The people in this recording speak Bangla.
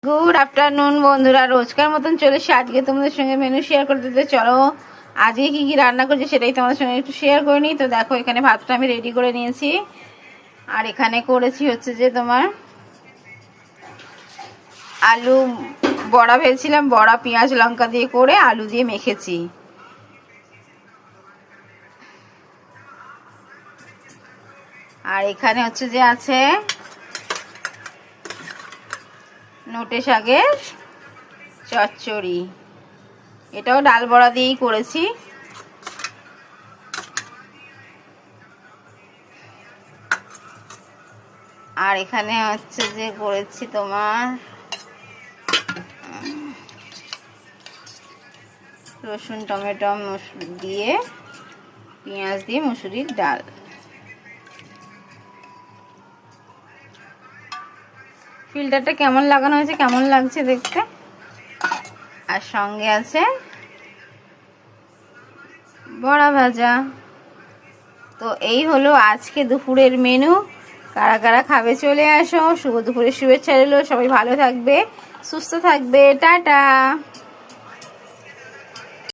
গুড আফটারনুন বন্ধুরা, রোজকার মতন চলে এসে আজকে তোমাদের সঙ্গে মেনু শেয়ার করে দিতে। চলো আজকে কি কি রান্না করছি সেটাই তোমাদের সঙ্গে একটু শেয়ার করে নিই। তো দেখো, এখানে ভাতটা আমি রেডি করে নিয়েছি, আর এখানে করেছি হচ্ছে যে তোমার আলু বড়া ভেজেছিলাম, বড়া পেঁয়াজ লঙ্কা দিয়ে করে আলু দিয়ে মেখেছি। আর এখানে হচ্ছে যে আছে নোটে শাকের চচ্চড়ি, এটাও ডাল বড়া দিয়েই করেছি। আর এখানে হচ্ছে যে করেছি তোমার রসুন টমেটো দিয়ে পেঁয়াজ দিয়ে মুসুরির ডাল। ফিল্টারটা কেমন লাগানো হয়েছে, কেমন লাগছে দেখতে। আর সঙ্গে আছে বড়া ভাজা। তো এই হলো আজকে দুপুরের মেনু। কারা কারা খাবে চলে আসো। শুভ দুপুরের শুভেচ্ছা রইলো। সবাই ভালো থাকবে, সুস্থ থাকবে। টাটা।